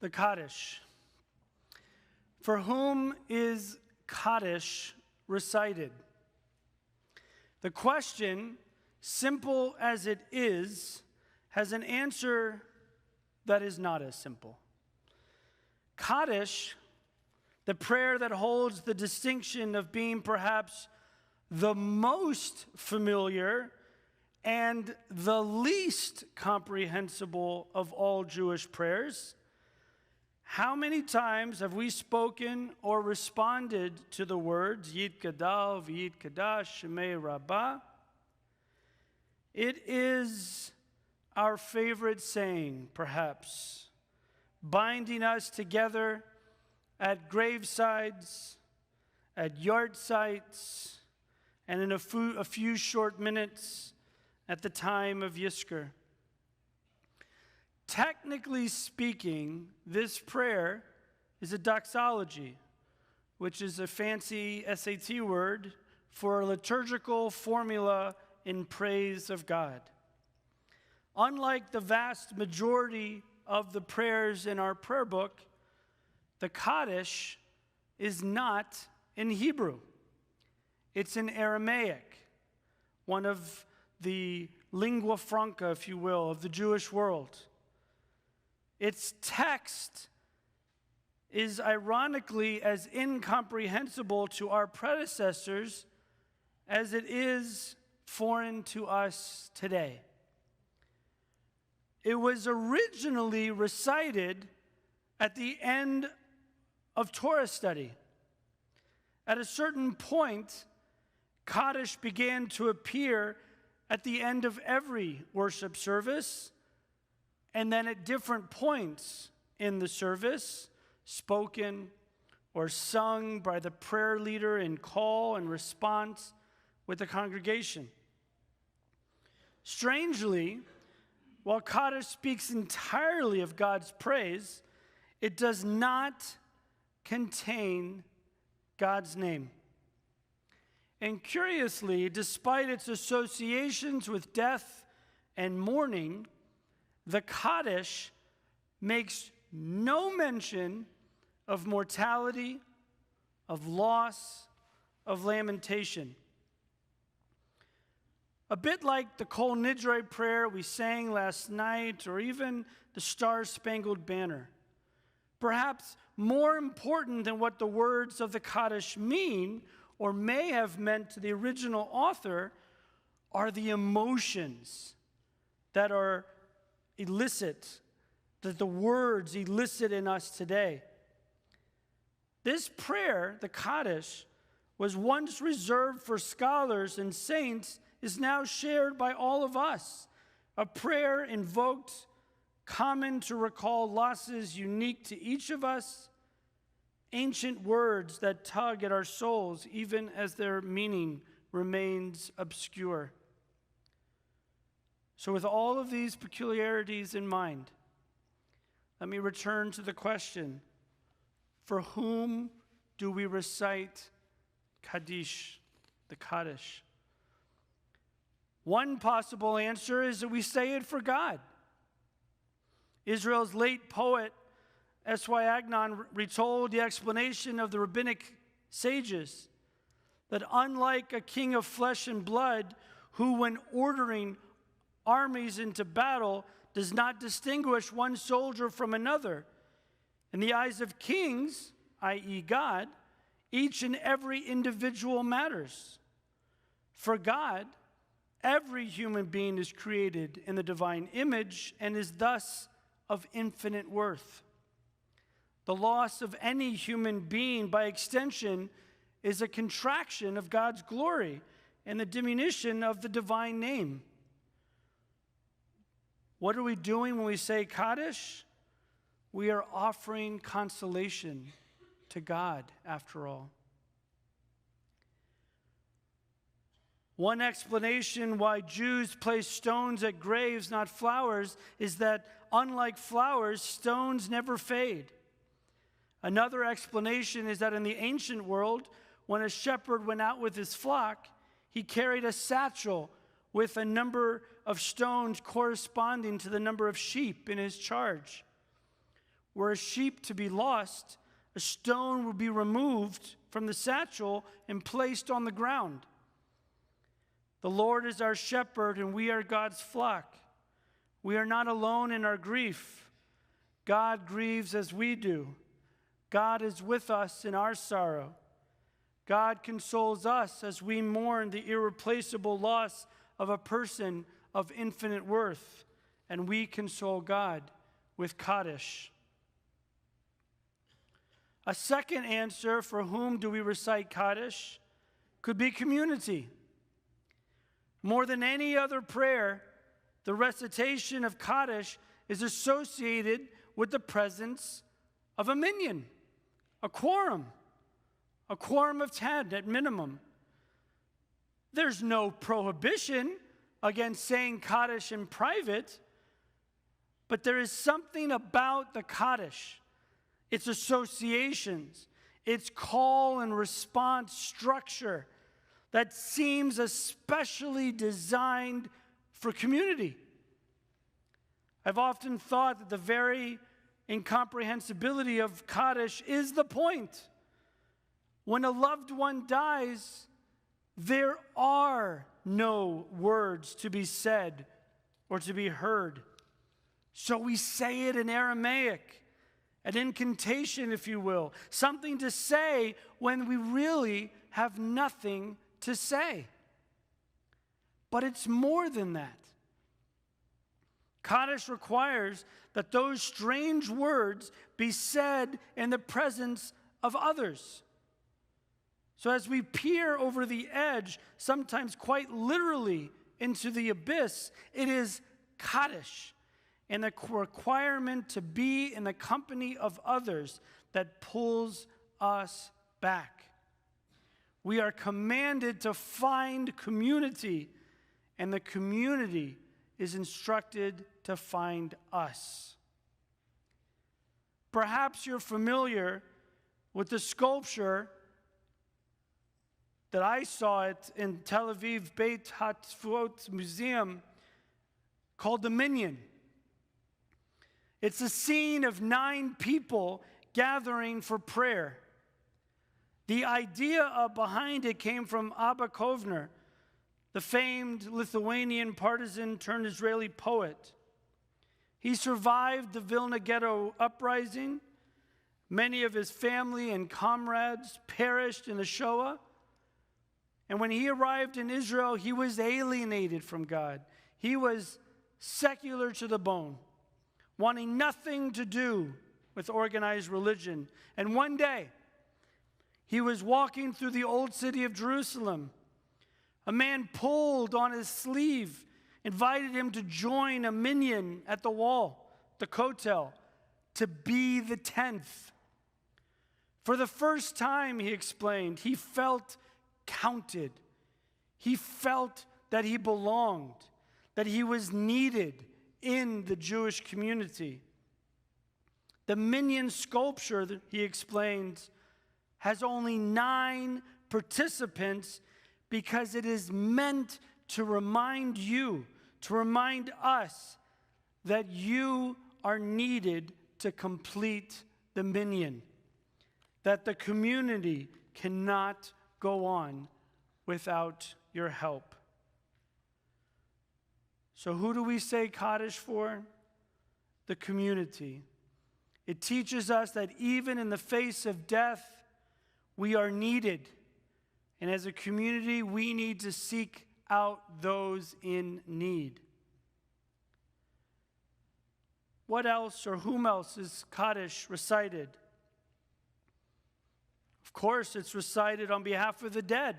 the Kaddish. For whom is Kaddish recited? The question, simple as it is, has an answer that is not as simple. Kaddish, the prayer that holds the distinction of being perhaps the most familiar and the least comprehensible of all Jewish prayers. How many times have we spoken or responded to the words Yitgadal v'Yitkadash Shemei Rabbi? It is our favorite saying, perhaps, binding us together at gravesides, at yard sites, and in a few short minutes at the time of Yizkor. Technically speaking, this prayer is a doxology, which is a fancy SAT word for a liturgical formula in praise of God. Unlike the vast majority of the prayers in our prayer book, the Kaddish is not in Hebrew. It's in Aramaic, one of the lingua franca, if you will, of the Jewish world. Its text is ironically as incomprehensible to our predecessors as it is foreign to us today. It was originally recited at the end of Torah study. At a certain point, Kaddish began to appear at the end of every worship service, and then at different points in the service, spoken or sung by the prayer leader in call and response with the congregation. Strangely, while Kaddish speaks entirely of God's praise, it does not contain God's name. And curiously, despite its associations with death and mourning, the Kaddish makes no mention of mortality, of loss, of lamentation. A bit like the Kol Nidre prayer we sang last night, or even the Star-Spangled Banner. Perhaps more important than what the words of the Kaddish mean, or may have meant to the original author, are the emotions that are elicit, that the words elicit in us today. This prayer, the Kaddish, was once reserved for scholars and saints, is now shared by all of us. A prayer invoked, common to recall losses unique to each of us, ancient words that tug at our souls even as their meaning remains obscure. So with all of these peculiarities in mind, let me return to the question, for whom do we recite Kaddish, the Kaddish? One possible answer is that we say it for God. Israel's late poet, S.Y. Agnon, retold the explanation of the rabbinic sages that unlike a king of flesh and blood who, when ordering armies into battle, does not distinguish one soldier from another, in the eyes of kings, i.e. God, each and every individual matters. For God, every human being is created in the divine image and is thus of infinite worth. The loss of any human being, by extension, is a contraction of God's glory and the diminution of the divine name. What are we doing when we say Kaddish? We are offering consolation to God, after all. One explanation why Jews place stones at graves, not flowers, is that unlike flowers, stones never fade. Another explanation is that in the ancient world, when a shepherd went out with his flock, he carried a satchel with a number of stones corresponding to the number of sheep in his charge. were a sheep to be lost, a stone would be removed from the satchel and placed on the ground. The Lord is our shepherd, and we are God's flock. We are not alone in our grief. God grieves as we do. God is with us in our sorrow. God consoles us as we mourn the irreplaceable loss of a person of infinite worth, and we console God with Kaddish. A second answer for whom do we recite Kaddish could be community. More than any other prayer, the recitation of Kaddish is associated with the presence of a minyan, a quorum of 10 at minimum. There's no prohibition against saying Kaddish in private, but there is something about the Kaddish, its associations, its call and response structure that seems especially designed for community. I've often thought that the very incomprehensibility of Kaddish is the point. When a loved one dies, there are no words to be said or to be heard. So we say it in Aramaic, an incantation, if you will, something to say when we really have nothing to say. But it's more than that. Kaddish requires that those strange words be said in the presence of others. So as we peer over the edge, sometimes quite literally into the abyss, it is Kaddish and the requirement to be in the company of others that pulls us back. We are commanded to find community, and the community is instructed to find us. Perhaps you're familiar with the sculpture that I saw it in Tel Aviv Beit HaTfut Museum called the Minyan. It's a scene of 9 people gathering for prayer. The idea behind it came from Abba Kovner, the famed Lithuanian partisan turned Israeli poet. He survived the Vilna ghetto uprising. Many of his family and comrades perished in the Shoah. And when he arrived in Israel, he was alienated from God. He was secular to the bone, wanting nothing to do with organized religion. And one day, he was walking through the old city of Jerusalem. A man pulled on his sleeve, invited him to join a minyan at the wall, the kotel, to be the 10th. For the first time, he explained, he felt counted. He felt that he belonged, that he was needed in the Jewish community. The minyan sculpture, he explained, has only 9 participants because it is meant to remind you, to remind us that you are needed to complete the minyan, that the community cannot go on without your help. So who do we say Kaddish for? The community. It teaches us that even in the face of death, we are needed. And as a community, we need to seek out those in need. What else or whom else is Kaddish recited? Of course, it's recited on behalf of the dead.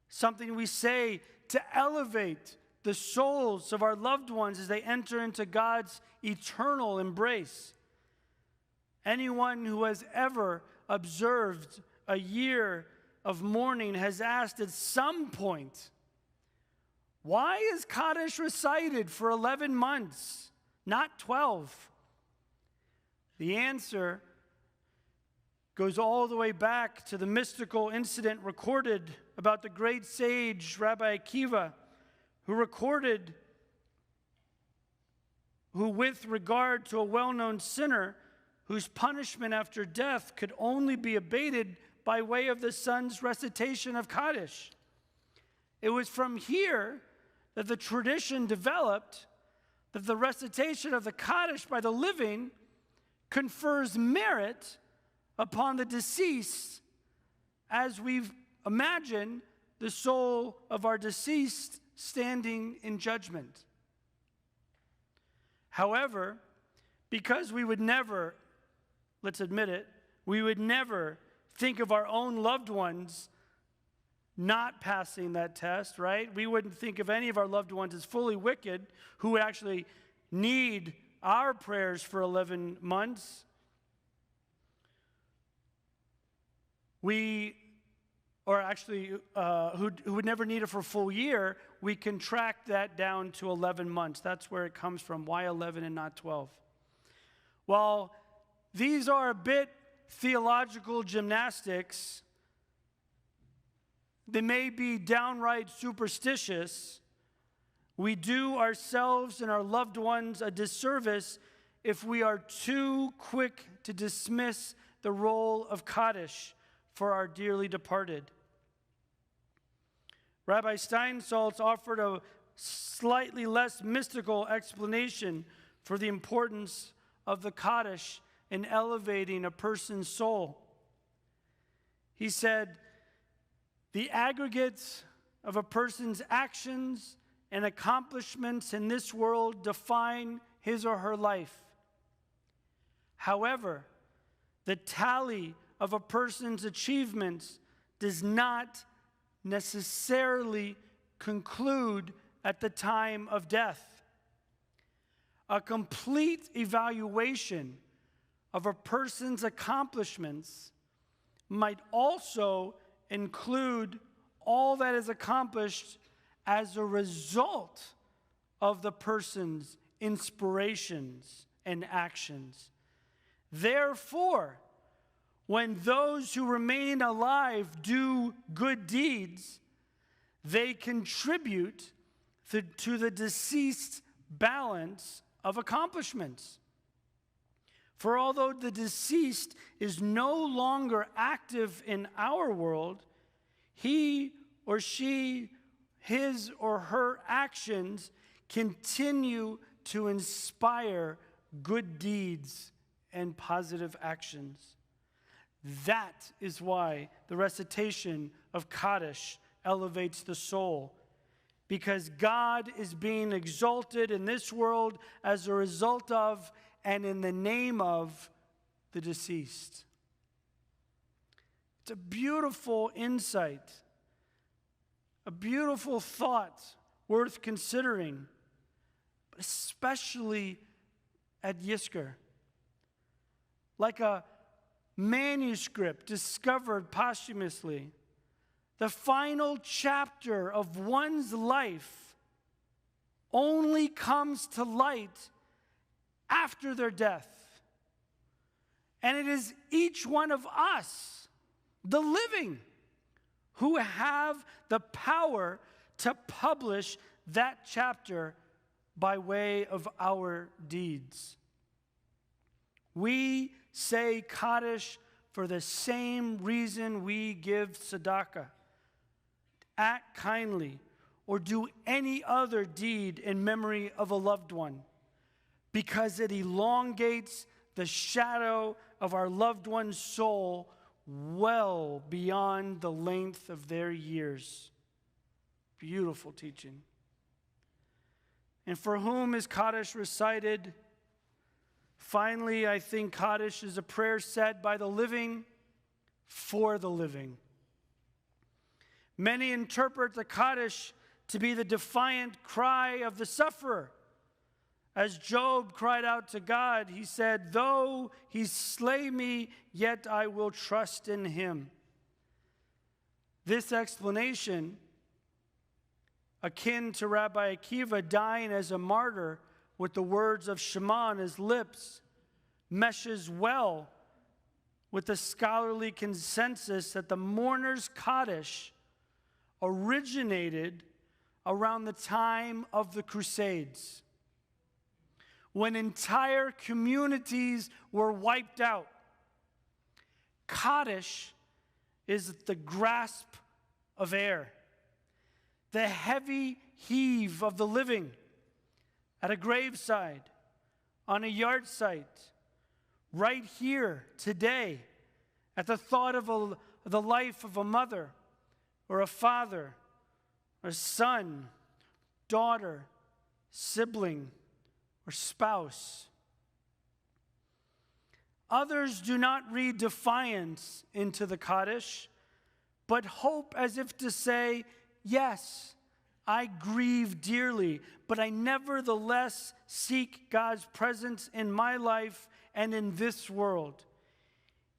Something we say to elevate the souls of our loved ones as they enter into God's eternal embrace. Anyone who has ever observed a year of mourning has asked at some point, why is Kaddish recited for 11 months, not 12? The answer goes all the way back to the mystical incident recorded about the great sage Rabbi Akiva, who with regard to a well-known sinner, whose punishment after death could only be abated by way of the son's recitation of Kaddish. It was from here that the tradition developed that the recitation of the Kaddish by the living confers merit upon the deceased, as we imagine the soul of our deceased standing in judgment. However, because we would never, let's admit it, we would never think of our own loved ones not passing that test, right? We wouldn't think of any of our loved ones as fully wicked who would actually need our prayers for 11 months. Who would never need it for a full year, we contract that down to 11 months. That's where it comes from. Why 11 and not 12? While these are a bit theological gymnastics, they may be downright superstitious. We do ourselves and our loved ones a disservice if we are too quick to dismiss the role of Kaddish for our dearly departed. Rabbi Steinsaltz offered a slightly less mystical explanation for the importance of the Kaddish in elevating a person's soul. He said, the aggregate of a person's actions and accomplishments in this world define his or her life. However, the tally of a person's achievements does not necessarily conclude at the time of death. A complete evaluation of a person's accomplishments might also include all that is accomplished as a result of the person's inspirations and actions. Therefore, when those who remain alive do good deeds, they contribute to the deceased's balance of accomplishments. For although the deceased is no longer active in our world, he or she, his or her actions continue to inspire good deeds and positive actions. That is why the recitation of Kaddish elevates the soul, because God is being exalted in this world as a result of and in the name of the deceased. It's a beautiful insight, a beautiful thought worth considering, especially at Yizkor. Like a manuscript discovered posthumously, the final chapter of one's life only comes to light after their death. And it is each one of us, the living, who have the power to publish that chapter by way of our deeds. We say Kaddish for the same reason we give tzedakah. Act kindly or do any other deed in memory of a loved one, because it elongates the shadow of our loved one's soul well beyond the length of their years. Beautiful teaching. And for whom is Kaddish recited? Finally, I think Kaddish is a prayer said by the living for the living. Many interpret the Kaddish to be the defiant cry of the sufferer. As Job cried out to God, he said, "Though he slay me, yet I will trust in him." This explanation, akin to Rabbi Akiva dying as a martyr with the words of Shema on his lips, meshes well with the scholarly consensus that the mourner's Kaddish originated around the time of the Crusades, when entire communities were wiped out. Kaddish is the grasp of air, the heavy heave of the living at a graveside, on a yard site, right here, today, at the thought of the life of a mother or a father, a son, daughter, sibling, or spouse. Others do not read defiance into the Kaddish, but hope as if to say, yes, I grieve dearly, but I nevertheless seek God's presence in my life and in this world.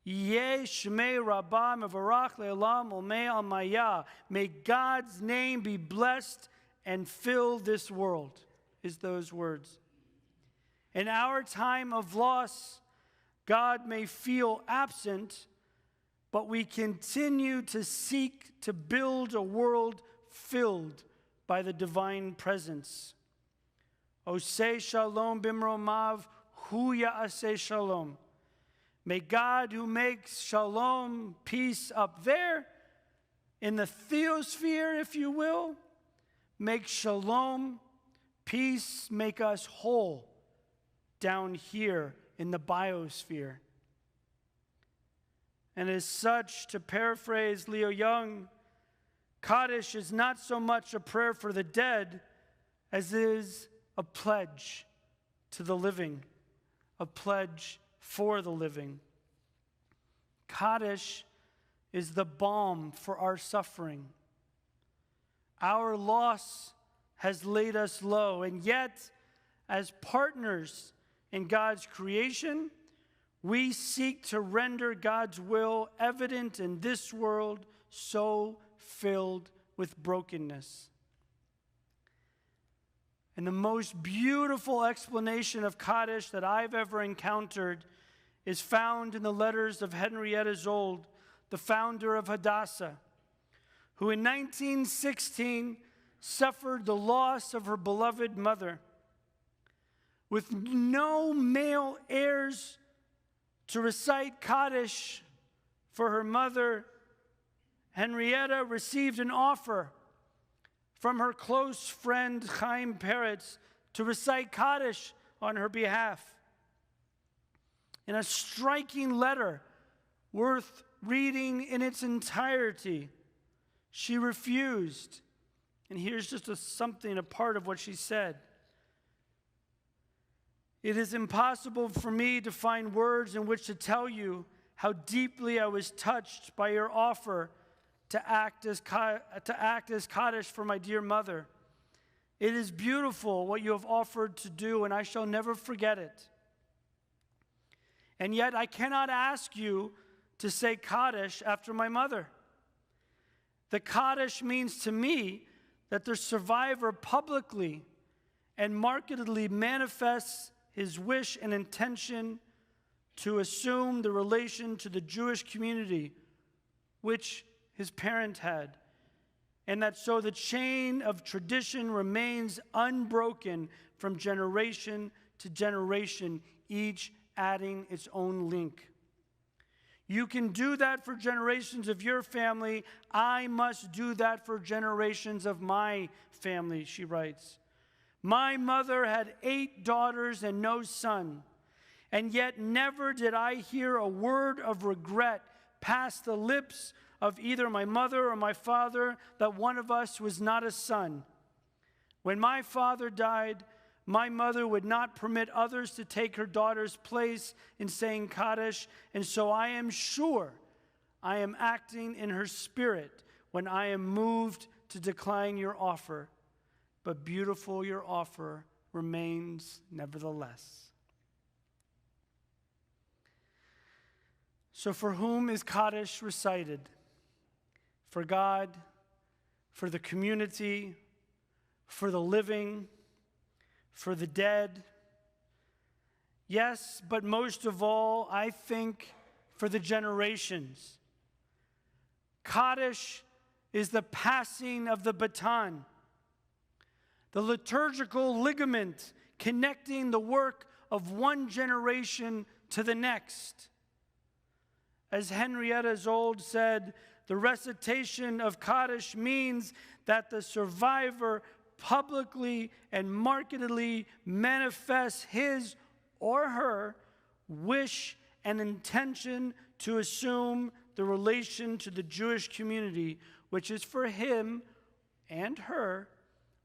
Yeh Shmei Rabbi Mevarach Le'olam Olmei Almaya. May God's name be blessed and fill this world, is those words. In our time of loss, God may feel absent, but we continue to seek to build a world filled by the divine presence. Oseh shalom bimromav hu ya'aseh shalom. May God, who makes shalom, peace up there, in the theosphere, if you will, make shalom, peace, make us whole down here in the biosphere. And as such, to paraphrase Leo Young, Kaddish is not so much a prayer for the dead as it is a pledge to the living, a pledge for the living. Kaddish is the balm for our suffering. Our loss has laid us low, and yet, as partners in God's creation, we seek to render God's will evident in this world so filled with brokenness. And the most beautiful explanation of Kaddish that I've ever encountered is found in the letters of Henrietta Zold, the founder of Hadassah, who in 1916 suffered the loss of her beloved mother. With no male heirs to recite Kaddish for her mother, Henrietta received an offer from her close friend Chaim Peretz to recite Kaddish on her behalf. In a striking letter worth reading in its entirety, she refused. And here's just a part of what she said. It is impossible for me to find words in which to tell you how deeply I was touched by your offer to act as Kaddish for my dear mother. It is beautiful what you have offered to do, and I shall never forget it. And yet I cannot ask you to say Kaddish after my mother. The Kaddish means to me that the survivor publicly and markedly manifests his wish and intention to assume the relation to the Jewish community which his parent had, and that so the chain of tradition remains unbroken from generation to generation, each adding its own link. You can do that for generations of your family. I must do that for generations of my family, she writes. My mother had 8 daughters and no son, and yet never did I hear a word of regret pass the lips of either my mother or my father that one of us was not a son. When my father died, my mother would not permit others to take her daughter's place in saying Kaddish, and so I am sure I am acting in her spirit when I am moved to decline your offer. But beautiful your offer remains nevertheless. So for whom is Kaddish recited? For God, for the community, for the living, for the dead. Yes, but most of all, I think for the generations. Kaddish is the passing of the baton. The liturgical ligament connecting the work of one generation to the next. As Henrietta Zold said, the recitation of Kaddish means that the survivor publicly and markedly manifests his or her wish and intention to assume the relation to the Jewish community, which is for him and her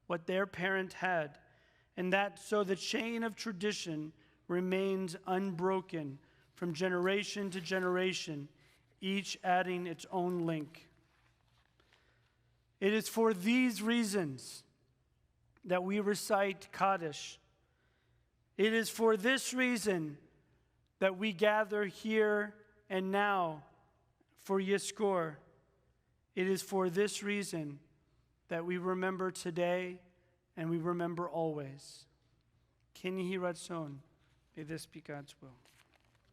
what their parent had, and that so the chain of tradition remains unbroken from generation to generation, each adding its own link. It is for these reasons that we recite Kaddish. It is for this reason that we gather here and now for Yizkor. It is for this reason that we remember today and we remember always. Ken Yehi Ratzon. May this be God's will.